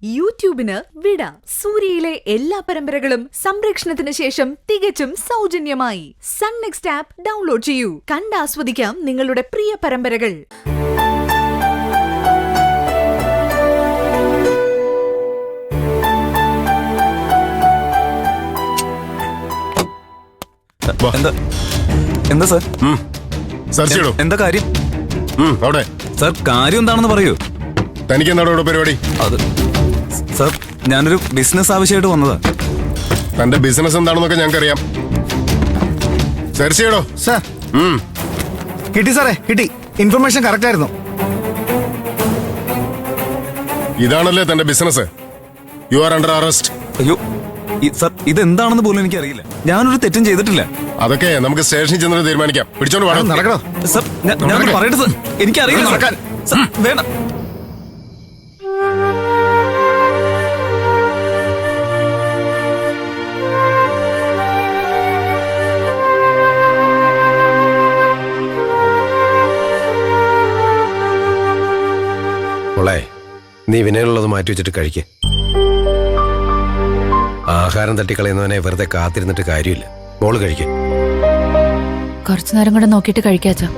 യൂട്യൂബിന് വിട. സൂര്യയിലെ എല്ലാ പരമ്പരകളും സംരക്ഷണത്തിന് ശേഷം തികച്ചും സൗജന്യമായി സൺ നെക്സ്റ്റ് ആപ്പ് ഡൗൺലോഡ് ചെയ്യൂ. കണ്ടാസ്വദിക്കാം നിങ്ങളുടെ പ്രിയ പരമ്പരകൾ. എന്താ സാർ? എന്താ കാര്യം? അവിടെ സാർ കാര്യം എന്താണെന്ന് പറയൂ. തനിക്ക് എന്താണ് ഇവിടെ പരിപാടി? അത് സാർ, ഞാനൊരു ബിസിനസ് ആവശ്യമായിട്ട് വന്നതാ. തന്റെ ബിസിനസ് എന്താണെന്നൊക്കെ ഞങ്ങൾക്കറിയാം. സെർച്ച് ചെയ്യടോ. സാർ കിട്ടി സാറേ, കിട്ടി. ഇൻഫർമേഷൻ കറക്റ്റ് ആയിരുന്നു. ഇതാണല്ലേ തന്റെ business? You are under arrest. അയ്യോ സാർ, ഇതെന്താണെന്ന് പോലും എനിക്കറിയില്ല. ഞാനൊരു തെറ്റും ചെയ്തിട്ടില്ല. അതൊക്കെ നമുക്ക് സ്റ്റേഷനിൽ ചെന്നിട്ട് തീരുമാനിക്കാം. പിടിച്ചോണ്ട് വേണം നടക്കണോ സാർ? ഞാൻ പറയട്ടെ സാർ, എനിക്കറിയില്ല നടക്കാൻ. സാർ. വേണ്ട. മോളെ, നീ വിനയുള്ളത് മാറ്റി വെച്ചിട്ട് കഴിക്ക്. ആഹാരം തട്ടിക്കളയുന്നവനെ വെറുതെ കാത്തിരുന്നിട്ട് കാര്യമില്ല. മോള് കഴിക്ക്. കുറച്ചു നേരം കൂടെ നോക്കിയിട്ട് കഴിക്കാച്ചാ.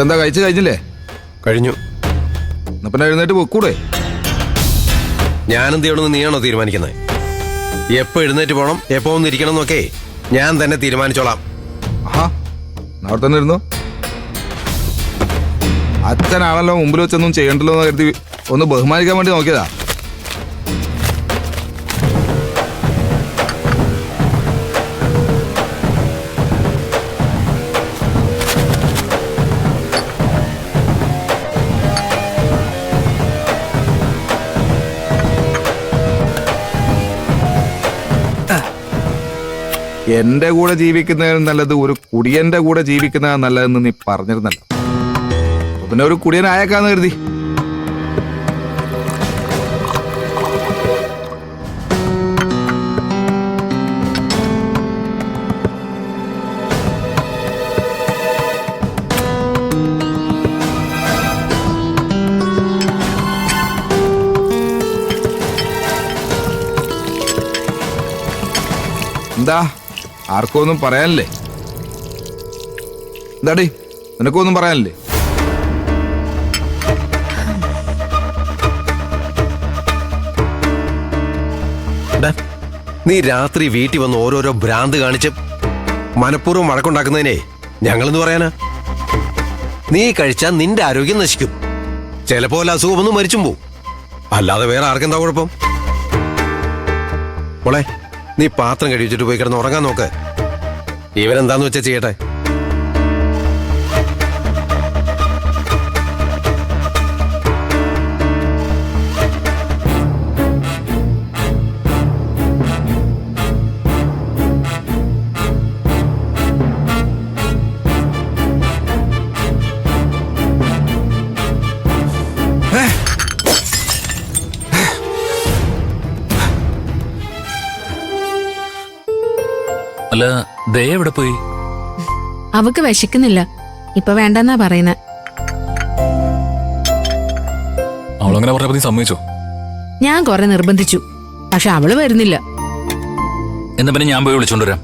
എന്താ കഴിച്ചു കഴിഞ്ഞില്ലേ? കഴിഞ്ഞു. എന്നാ പിന്നെ എഴുന്നേറ്റ് പോക്കൂടെ? ഞാനെന്ത് ചെയ്യണമെന്ന് നീയാണോ തീരുമാനിക്കുന്നത്? എപ്പോ എഴുന്നേറ്റ് പോകണം, എപ്പോ ഒന്ന് ഇരിക്കണം എന്നൊക്കെ ഞാൻ തന്നെ തീരുമാനിച്ചോളാം. ആഹാ, അവിടെ തന്നെ ഇരുന്നു. അച്ഛനാണല്ലോ മുമ്പിൽ വെച്ചൊന്നും ചെയ്യണ്ടല്ലോ എന്ന് കരുതി ഒന്ന് ബഹുമാനിക്കാൻ വേണ്ടി നോക്കിയതാ. എന്റെ കൂടെ ജീവിക്കുന്നതിന് നല്ലത് ഒരു കുടിയന്റെ കൂടെ ജീവിക്കുന്നതാണ് നല്ലതെന്ന് നീ പറഞ്ഞിരുന്നല്ലോ. അപ്പൊ പിന്നെ ഒരു കുടിയനായേക്കാന്ന് കരുതി. എന്താ, ആർക്കും ഒന്നും പറയാനില്ലേ? എന്താടി, നിനക്കൊന്നും പറയാനില്ലേ? നീ രാത്രി വീട്ടിൽ വന്ന് ഓരോരോ ഭ്രാന്ത് കാണിച്ച് മനഃപൂർവ്വം വഴക്കുണ്ടാക്കുന്നതിനെ ഞങ്ങളെന്ന് പറയാനാ? നീ കഴിച്ചാൽ നിന്റെ ആരോഗ്യം നശിക്കും. ചിലപ്പോ അസുഖമൊന്നും മരിച്ചും പോവും. അല്ലാതെ വേറെ ആർക്കെന്താ കുഴപ്പം? മോളെ, നീ പാത്രം കഴിച്ചിട്ട് പോയി കിടന്ന് ഉറങ്ങാൻ നോക്ക്. ഇവരെന്താന്ന് വെച്ചാ ചെയ്യട്ടെ. അല്ല, ദയ എവിടെ പോയി? അവക്ക് വിശക്കുന്നില്ല, ഇപ്പൊ വേണ്ടെന്നാ പറയുന്നേ. അവളങ്ങനെ പറഞ്ഞപ്പോ നീ സമ്മതിച്ചോ? ഞാൻ കുറെ നിർബന്ധിച്ചു, പക്ഷെ അവള് വരുന്നില്ല. എന്നാ പിന്നെ ഞാൻ പോയി വിളിച്ചോണ്ട് വരാം.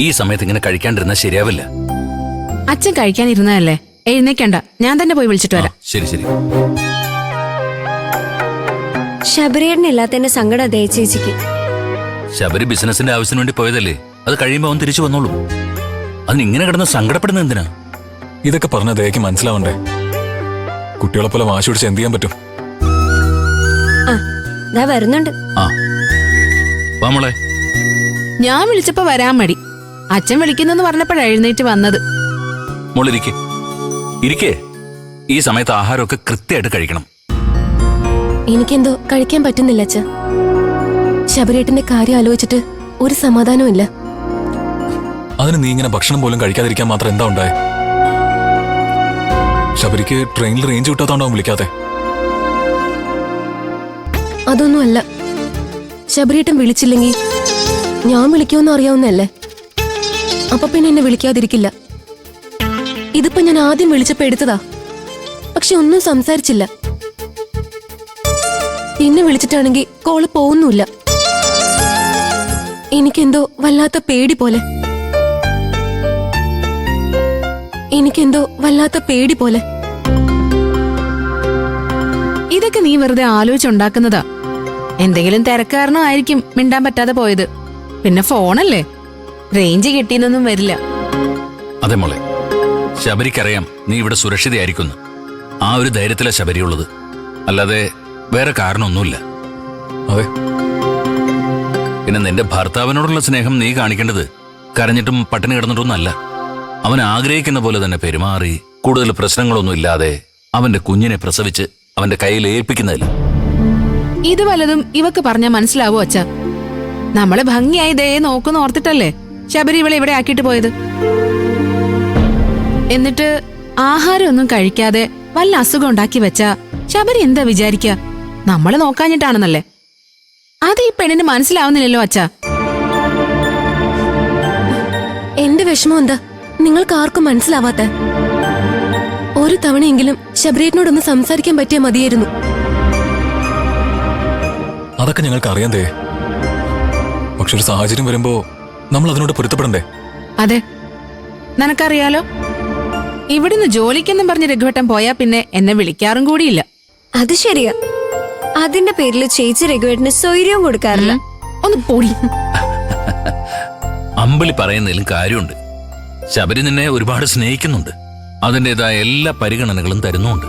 ഈ സമയത്ത് ഇങ്ങനെ കഴിക്കാണ്ടിരുന്നാ ശരിയാവില്ല. അച്ഛൻ കഴിക്കാനിരുന്നതല്ലേ, എഴുന്നേക്കണ്ട, ഞാൻ തന്നെ പോയി വിളിച്ചിട്ട് വരാം. ശരി ശരി. ശബരിയേട്ടനില്ലാത്തതിന്റെ സങ്കടം ദയ ചേച്ചിക്ക്. ശബരി ബിസിനസിന്റെ ആവശ്യത്തിന് വേണ്ടി പോയതല്ലേ, അത് കഴിയുമ്പോ അവൻ തിരിച്ചു വന്നോളൂ. അതിന് ഇങ്ങനെ കിടന്ന് സങ്കടപ്പെടുന്ന എന്തിനാ? ഇതൊക്കെ പറഞ്ഞ ദയക്ക് മനസ്സിലാവണ്ടേ? കുട്ടികളെ പോലെ വാശി പിടിച്ച് എന്ത് ചെയ്യാൻ പറ്റും? ആ ദാ വരുന്നുണ്ട്. ആ വാ മോളെ. ഞാൻ വിളിച്ചപ്പോ വരാൻ മടി. അച്ഛൻ വിളിക്കുന്നെന്ന് പറഞ്ഞപ്പോഴാ എഴുന്നേറ്റ് വന്നത്. മോളിരിക്കെ ഇരിക്കേ. ഈ സമയത്ത് ആഹാരമൊക്കെ കൃത്യമായിട്ട് കഴിക്കണം. എനിക്കെന്തോ കഴിക്കാൻ പറ്റുന്നില്ല അച്ഛ. ശബരേട്ടന്റെ കാര്യം ആലോചിച്ചിട്ട് ഒരു സമാധാനവും ഇല്ല. അതിന് നീ ഇങ്ങനെ ഭക്ഷണം പോലും കഴിക്കാതിരിക്കാൻ മാത്രം എന്താ ഉണ്ടായേ? ശബരിക്ക് ട്രെയിനിൽ റേഞ്ച് കിട്ടാത്തോണ്ടാവും വിളിക്കാതെ. അതൊന്നുമല്ല, ശബരേട്ടൻ വിളിച്ചില്ലെങ്കിൽ ഞാൻ വിളിക്കുമെന്ന് അറിയാവുന്നല്ലേ. അപ്പൊ പിന്നെ എന്നെ വിളിക്കാതിരിക്കില്ല. ഇതിപ്പോ ഞാൻ ആദ്യം വിളിച്ചപ്പോ എടുത്തതാ, പക്ഷെ ഒന്നും സംസാരിച്ചില്ല. പിന്നെ വിളിച്ചിട്ടാണെങ്കിൽ കോള് പോകുന്നുമില്ല. എനിക്കെന്തോ വല്ലാത്ത പേടി പോലെ. ഇതൊക്കെ നീ വെറുതെ ആലോചിച്ചുണ്ടാക്കുന്നതാ. എന്തെങ്കിലും തിരക്കാരണോ ആയിരിക്കും മിണ്ടാൻ പറ്റാതെ പോയത്. പിന്നെ ഫോണല്ലേ, റേഞ്ച് കിട്ടിയെന്നൊന്നും വരില്ല. അതെ മോളെ, ശബരിക്കറിയാം നീ ഇവിടെ സുരക്ഷിതയായിരിക്കുന്നു. ആ ഒരു ധൈര്യത്തിലാ ശബരിയുള്ളത്, അല്ലാതെ വേറെ കാരണമൊന്നുമില്ല. അതെ, പിന്നെ നിന്റെ ഭർത്താവിനോടുള്ള സ്നേഹം നീ കാണിക്കേണ്ടത് കരഞ്ഞിട്ടും പട്ടിണി കിടന്നിട്ടൊന്നുമല്ല. അവൻ ആഗ്രഹിക്കുന്ന പോലെ തന്നെ പെരുമാറി കൂടുതൽ പ്രശ്നങ്ങളൊന്നും ഇല്ലാതെ അവന്റെ കുഞ്ഞിനെ പ്രസവിച്ച് അവന്റെ കയ്യിൽ ഏൽപ്പിക്കുന്നതിൽ. ഇത് വല്ലതും ഇവക്ക് പറഞ്ഞാൽ മനസ്സിലാവോ അച്ഛ? നമ്മള് ഭംഗിയായി ദേ നോക്കുന്ന ഓർത്തിട്ടല്ലേ ശബരി ഇവളെ ഇവിടെ ആക്കിയിട്ട് പോയത്. എന്നിട്ട് ആഹാരമൊന്നും കഴിക്കാതെ വല്ല അസുഖം ഉണ്ടാക്കി വെച്ചാ ശബരി എന്താ വിചാരിക്ക? നമ്മള് നോക്കാഞ്ഞിട്ടാണെന്നല്ലേ. അത് ഈ പെണ്ണിന് മനസ്സിലാവുന്നില്ലല്ലോ അച്ഛ. എന്റെ വിഷമം എന്താ നിങ്ങൾക്ക് ആർക്കും മനസ്സിലാവാത്ത? ഒരു തവണയെങ്കിലും ശബരേട്ടനോടൊന്ന് സംസാരിക്കാൻ പറ്റിയാൽ മതിയായിരുന്നു. അതൊക്കെ ഞങ്ങൾക്ക് അറിയാന്തേ. പക്ഷെ ഒരു സാഹചര്യം വരുമ്പോ നമ്മൾ അതിനോട് പൊരുത്തപ്പെടണ്ടേ? അതെ, നിനക്കറിയാലോ, ഇവിടുന്ന് ജോലിക്കെന്നും പറഞ്ഞ് രഘുവട്ടം പോയാ പിന്നെ എന്നെ വിളിക്കാറും കൂടിയില്ല. അത് ശരിയാ. അതിന്റെ പേരിൽ ചേച്ചി രഘുവേട്ടന് സ്വൈര്യവും കൊടുക്കാറില്ല. ഒന്ന് പൊടി. അമ്പിളി പറയുന്നതിലും കാര്യമുണ്ട്. ശബരി നിന്നെ ഒരുപാട് സ്നേഹിക്കുന്നുണ്ട്, അതിൻ്റെതായ എല്ലാ പരിഗണനകളും തരുന്നുണ്ട്.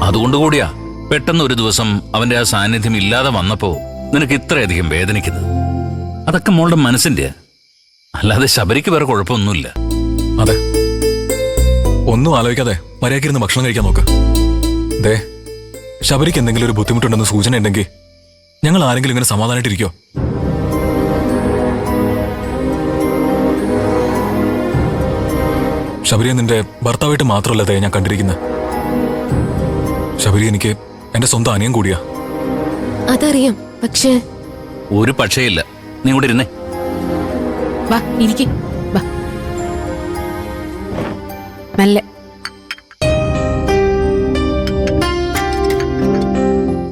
അതുകൊണ്ടുകൂടിയാ പെട്ടെന്ന് ഒരു ദിവസം അവന്റെ ആ സാന്നിധ്യം ഇല്ലാതെ വന്നപ്പോ നിനക്ക് ഇത്രയധികം വേദനിക്കുന്നത്. അതൊക്കെ മോളുടെ മനസ്സിന്റെ, അല്ലാതെ ശബരിക്ക് വേറെ കുഴപ്പമൊന്നുമില്ല. അതെ, ഒന്നും ആലോചിക്കാതെ മര്യാദക്കിരുന്ന് ഭക്ഷണം കഴിക്കാൻ നോക്ക്. ദേ, ശബരിക്ക് എന്തെങ്കിലും ഒരു ബുദ്ധിമുട്ടുണ്ടെന്ന് സൂചന ഉണ്ടെങ്കിൽ ഞങ്ങൾ ആരെങ്കിലും ഇങ്ങനെ സമാധാനായിട്ടിരിക്കോ? ശബരിയെ നിന്റെ ഭർത്താവായിട്ട് മാത്രമല്ല ഞാൻ കണ്ടിരിക്കുന്നത്. ശബരി എനിക്ക് എന്റെ സ്വന്തം അനിയൻ കൂടിയാ. അതറിയാം, പക്ഷേ ഒരു പക്ഷേയില്ല. നീ ഇവിടെ ഇരുന്നേ. വാ ഇരിക്ക്, വാ മെല്ലെ.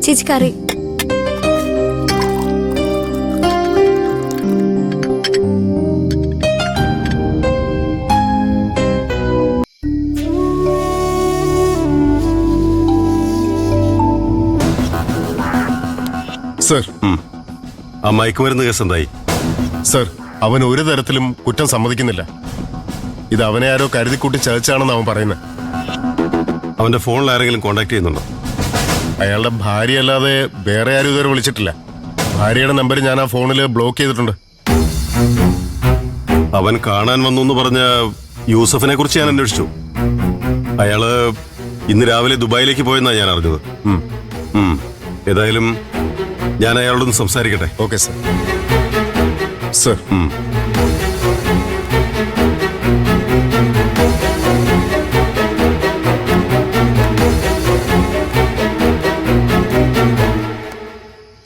ചേച്ചി കറി. സർ, ആ മയക്കുമരുന്ന് കേസ് എന്തായി? സർ, അവൻ ഒരു തരത്തിലും കുറ്റം സമ്മതിക്കുന്നില്ല. ഇത് അവനെ ആരോ കരുതിക്കൂട്ടി ചതിച്ചാണെന്ന് അവൻ പറയുന്നത്. അവന്റെ ഫോണിൽ ആരെങ്കിലും കോണ്ടാക്ട് ചെയ്യുന്നുണ്ടോ? അയാളുടെ ഭാര്യ അല്ലാതെ വേറെ ആരും ഇതുവരെ വിളിച്ചിട്ടില്ല. ഭാര്യയുടെ നമ്പർ ഞാൻ ആ ഫോണിൽ ബ്ലോക്ക് ചെയ്തിട്ടുണ്ട്. അവൻ കാണാൻ വന്നു എന്ന് പറഞ്ഞ യൂസഫിനെ കുറിച്ച് ഞാൻ അന്വേഷിച്ചു. അയാള് ഇന്ന് രാവിലെ ദുബായിലേക്ക് പോയെന്നാണ് ഞാൻ അറിഞ്ഞത്. ഏതായാലും ഞാൻ അയാളോടൊന്ന് സംസാരിക്കട്ടെ. Okay sir. സർ,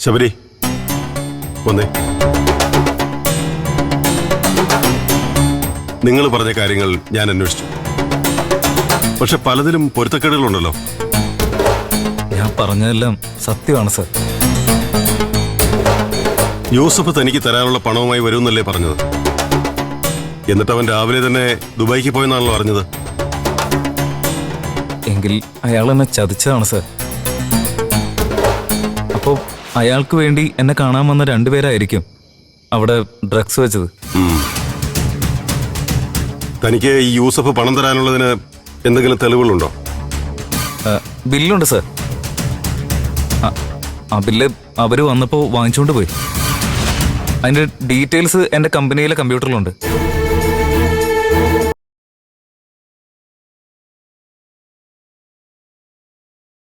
ശബരി വന്നേ. നിങ്ങൾ പറഞ്ഞ കാര്യങ്ങൾ ഞാൻ അന്വേഷിച്ചു, പക്ഷെ പലതിലും പൊരുത്തക്കേടുകളുണ്ടല്ലോ. ഞാൻ പറഞ്ഞതെല്ലാം സത്യമാണ് സർ. യൂസഫ് തനിക്ക് തരാനുള്ള പണവുമായി വരുമെന്നല്ലേ പറഞ്ഞത്? എന്നിട്ട് അവൻ രാവിലെ തന്നെ ദുബായിക്ക് പോയെന്നാണല്ലോ അറിഞ്ഞത്. എങ്കിൽ അയാൾ എന്നെ ചതിച്ചതാണ് സർ. അപ്പോൾ അയാൾക്ക് വേണ്ടി എന്നെ കാണാൻ വന്ന രണ്ടുപേരായിരിക്കും അവിടെ ഡ്രഗ്സ് വെച്ചത്. തനിക്ക് ഈ യൂസഫ് പണം തരാനുള്ളതിന് എന്തെങ്കിലും തെളിവുകളുണ്ടോ? ബില്ലുണ്ട് സർ. ആ ബില്ല് അവര് വന്നപ്പോ വാങ്ങിച്ചുകൊണ്ട് പോയി. അതിന്റെ ഡീറ്റെയിൽസ് എന്റെ കമ്പനിയിലെ കമ്പ്യൂട്ടറിലുണ്ട്.